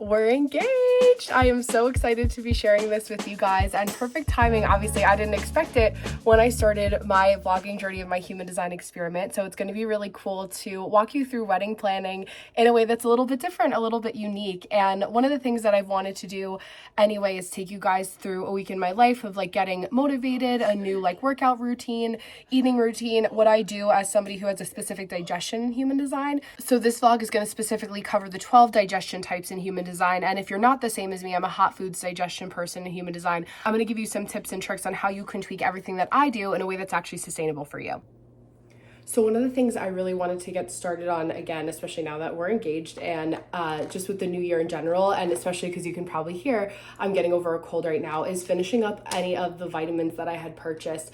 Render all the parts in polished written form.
We're engaged! I am so excited to be sharing this with you guys, and perfect timing. Obviously, I didn't expect it when I started my vlogging journey of my human design experiment, so it's going to be really cool to walk you through wedding planning in a way that's a little bit different, a little bit unique. And one of the things that I've wanted to do anyway is take you guys through a week in my life of like getting motivated, a new like workout routine, eating routine, what I do as somebody who has a specific digestion in human design. So this vlog is going to specifically cover the 12 digestion types in human design. And if you're not the same as me, I'm a hot foods digestion person in human design. I'm going to give you some tips and tricks on how you can tweak everything that I do in a way that's actually sustainable for you. So one of the things I really wanted to get started on, again, especially now that we're engaged and just with the new year in general, and especially because you can probably hear I'm getting over a cold right now, is finishing up any of the vitamins that I had purchased,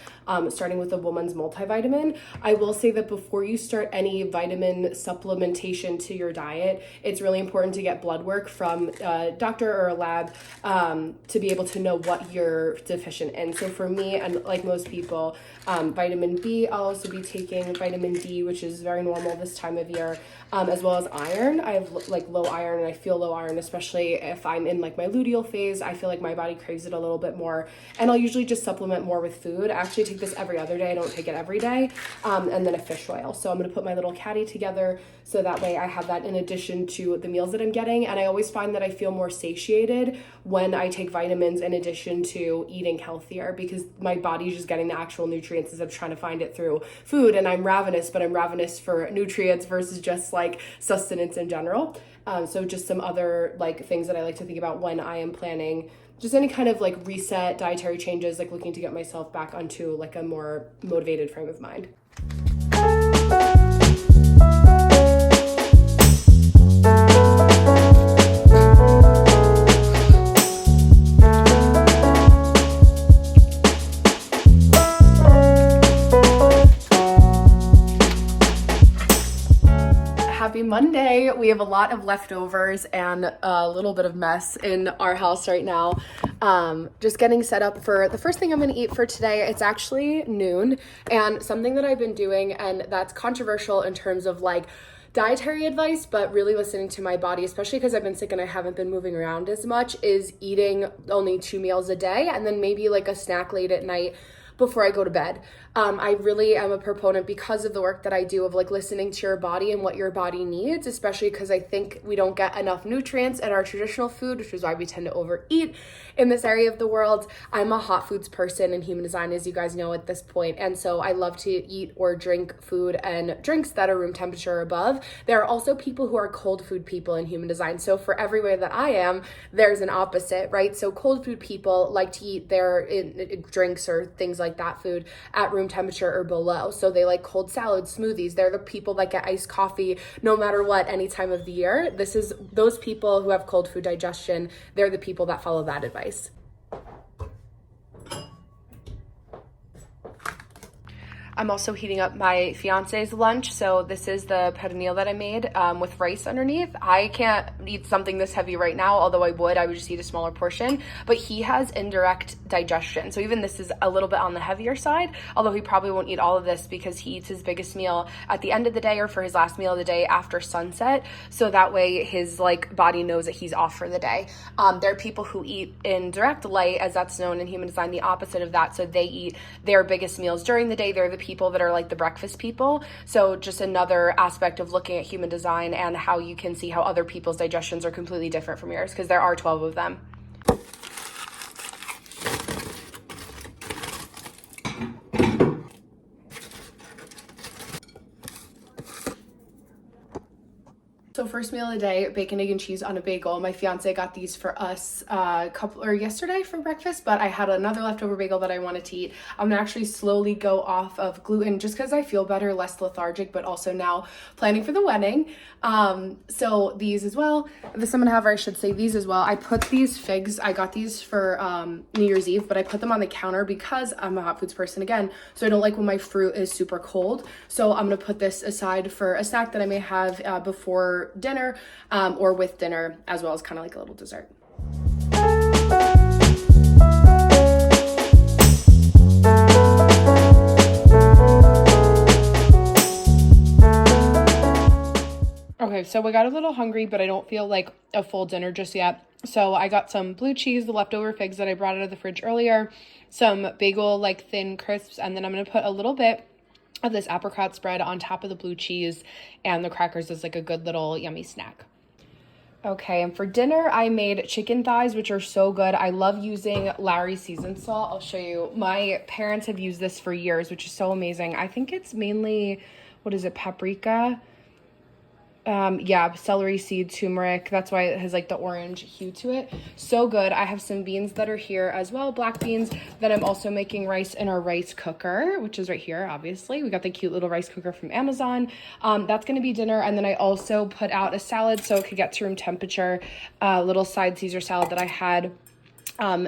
starting with the woman's multivitamin. I will say that before you start any vitamin supplementation to your diet, it's really important to get blood work from a doctor or a lab to be able to know what you're deficient in. So for me, and like most people, vitamin B, I'll also be taking vitamin D, which is very normal this time of year, as well as iron. I have like low iron, and I feel low iron, especially if I'm in like my luteal phase. I feel like my body craves it a little bit more, and I'll usually just supplement more with food. I actually take this every other day. I don't take it every day, and then a fish oil. So I'm going to put my little caddy together so that way I have that in addition to the meals that I'm getting. And I always find that I feel more satiated when I take vitamins in addition to eating healthier, because my body's just getting the actual nutrients instead of trying to find it through food. And I'm ravenous, but I'm ravenous for nutrients versus just like sustenance in general. So just some other like things that I like to think about when I am planning just any kind of like reset, dietary changes, like looking to get myself back onto like a more motivated frame of mind. Happy Monday. We have a lot of leftovers and a little bit of mess in our house right now. Just getting set up for the first thing I'm going to eat for today. It's actually noon, and something that I've been doing, and that's controversial in terms of like dietary advice, but really listening to my body, especially because I've been sick and I haven't been moving around as much, is eating only 2 meals a day and then maybe like a snack late at night before I go to bed. I really am a proponent, because of the work that I do, of like listening to your body and what your body needs, especially because I think we don't get enough nutrients in our traditional food, which is why we tend to overeat in this area of the world. I'm a hot foods person in human design, as you guys know at this point, and so I love to eat or drink food and drinks that are room temperature or above. There are also people who are cold food people in human design, so for every way that I am, there's an opposite, right? So cold food people like to eat their drinks or things like that, food, at room temperature or below. So they like cold salads, smoothies. They're the people that get iced coffee no matter what, any time of the year. This is those people who have cold food digestion. They're the people that follow that advice. I'm also heating up my fiance's lunch. So this is the pernil that I made with rice underneath. I can't eat something this heavy right now, although I would just eat a smaller portion. But he has indirect digestion. So even this is a little bit on the heavier side, although he probably won't eat all of this because he eats his biggest meal at the end of the day or for his last meal of the day after sunset. So that way his like body knows that he's off for the day. There are people who eat in direct light, as that's known in human design, the opposite of that. So they eat their biggest meals during the day. They're the people that are like the breakfast people. So just another aspect of looking at human design and how you can see how other people's digestions are completely different from yours, because there are 12 of them. So first meal of the day, bacon, egg, and cheese on a bagel. My fiance got these for us yesterday for breakfast, but I had another leftover bagel that I wanted to eat. I'm gonna actually slowly go off of gluten just because I feel better, less lethargic, but also now planning for the wedding. So these as well. This I'm gonna have, or I should say these as well. I put these figs, I got these for New Year's Eve, but I put them on the counter because I'm a hot foods person again. So I don't like when my fruit is super cold. So I'm gonna put this aside for a snack that I may have before dinner or with dinner, as well as kind of like a little dessert. Okay, So I got a little hungry, but I don't feel like a full dinner just yet. So I got some blue cheese, the leftover figs that I brought out of the fridge earlier, some bagel like thin crisps, and then I'm going to put a little bit of this apricot spread on top of the blue cheese and the crackers as like a good little yummy snack. Okay, and for dinner, I made chicken thighs, which are so good. I love using Lawry's seasoned salt. I'll show you. My parents have used this for years, which is so amazing. I think it's mainly, what is it, paprika? Yeah, celery seed, turmeric. That's why it has like the orange hue to it. So good. I have some beans that are here as well, black beans. Then I'm also making rice in our rice cooker, which is right here, obviously. We got the cute little rice cooker from Amazon. That's going to be dinner. And then I also put out a salad so it could get to room temperature, little side Caesar salad that I had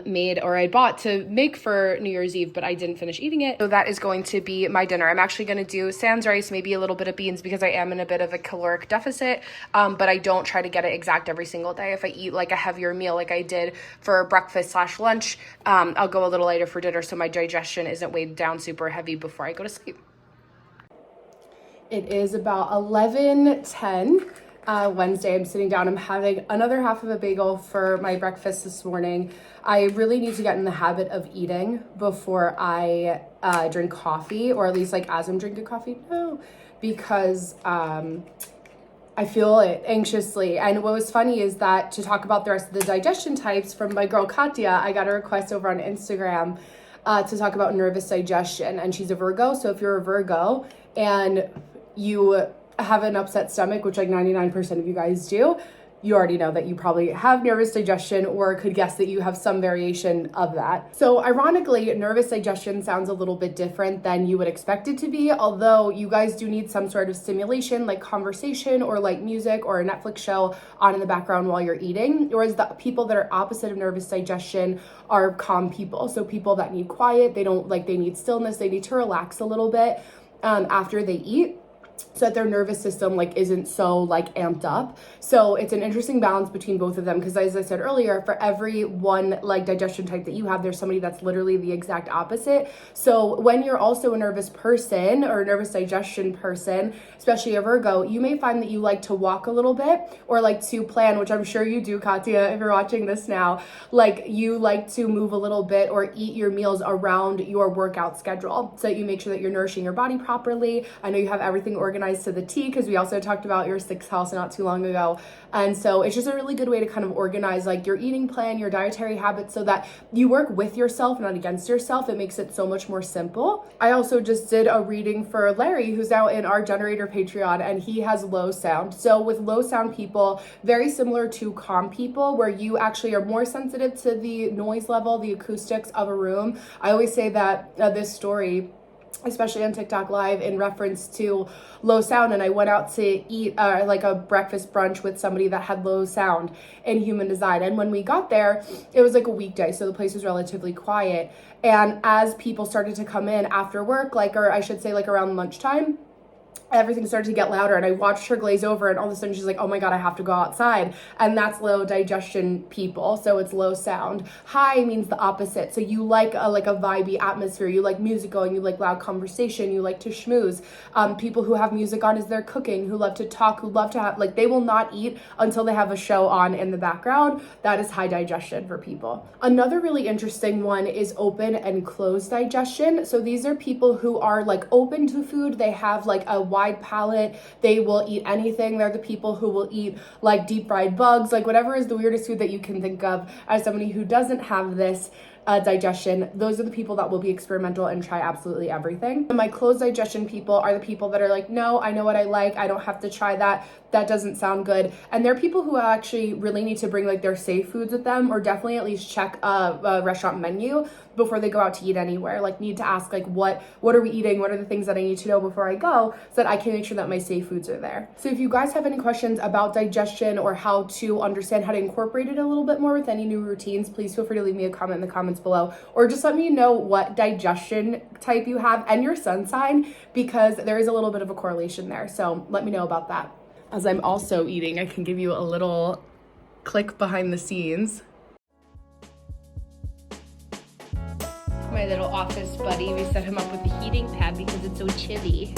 made, or I bought to make for New Year's Eve, but I didn't finish eating it. So that is going to be my dinner. I'm actually going to do sans rice, maybe a little bit of beans, because I am in a bit of a caloric deficit, but I don't try to get it exact every single day. If I eat like a heavier meal like I did for breakfast / lunch, I'll go a little lighter for dinner so my digestion isn't weighed down super heavy before I go to sleep. It is about 11:10. Wednesday. I'm sitting down. I'm having another half of a bagel for my breakfast this morning. I really need to get in the habit of eating before I drink coffee, or at least like as I'm drinking coffee. No, because I feel it anxiously. And what was funny is that to talk about the rest of the digestion types from my girl Katya, I got a request over on Instagram to talk about nervous digestion, and she's a Virgo. So if you're a Virgo and you have an upset stomach, which like 99% of you guys do, you already know that you probably have nervous digestion, or could guess that you have some variation of that. So ironically, nervous digestion sounds a little bit different than you would expect it to be, although you guys do need some sort of stimulation like conversation or like music or a Netflix show on in the background while you're eating. Whereas the people that are opposite of nervous digestion are calm people. So people that need quiet, they need stillness, they need to relax a little bit after they eat, so that their nervous system like isn't so like amped up. So it's an interesting balance between both of them, because as I said earlier, for every one like digestion type that you have, there's somebody that's literally the exact opposite. So when you're also a nervous person or a nervous digestion person, especially a Virgo, you may find that you like to walk a little bit, or like to plan, which I'm sure you do, Katya, if you're watching this now, like you like to move a little bit or eat your meals around your workout schedule, so that you make sure that you're nourishing your body properly. I know you have everything organized to the T, because we also talked about your 6th house not too long ago. And so it's just a really good way to kind of organize like your eating plan, your dietary habits, so that you work with yourself, not against yourself. It makes it so much more simple. I also just did a reading for Larry, who's now in our generator Patreon, and he has low sound. So with low sound people, very similar to calm people, where you actually are more sensitive to the noise level, the acoustics of a room. I always say that this story, especially on TikTok Live, in reference to low sound. And I went out to eat like a breakfast brunch with somebody that had low sound in human design. And when we got there, it was like a weekday, so the place was relatively quiet. And as people started to come in after work, or I should say like around lunchtime, everything started to get louder, and I watched her glaze over, and all of a sudden she's like, oh my God, I have to go outside. And that's low digestion people. So it's low sound. High means the opposite. So you like a vibey atmosphere. You like music going, you like loud conversation, you like to schmooze. People who have music on as they're cooking, who love to talk, who love to have, they will not eat until they have a show on in the background. That is high digestion for people. Another really interesting one is open and closed digestion. So these are people who are open to food. They have a wide palate. They will eat anything. They're the people who will eat deep fried bugs, whatever is the weirdest food that you can think of. As somebody who doesn't have this digestion, those are the people that will be experimental and try absolutely everything. And my closed digestion people are the people that are no, I know what I like. I don't have to try that. That doesn't sound good. And they're people who actually really need to bring their safe foods with them, or definitely at least check a restaurant menu before they go out to eat anywhere. Need to ask what are we eating? What are the things that I need to know before I go, so that I can make sure that my safe foods are there. So if you guys have any questions about digestion, or how to understand how to incorporate it a little bit more with any new routines, please feel free to leave me a comment in the comments below, or just let me know what digestion type you have and your sun sign, because there is a little bit of a correlation there. So let me know about that. As I'm also eating, I can give you a little click behind the scenes. My little office buddy, we set him up with the heating pad because it's so chilly.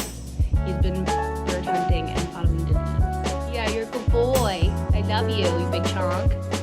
He's been bird hunting and following Denise. Yeah, you're cool. boy. I love you, you big chonk.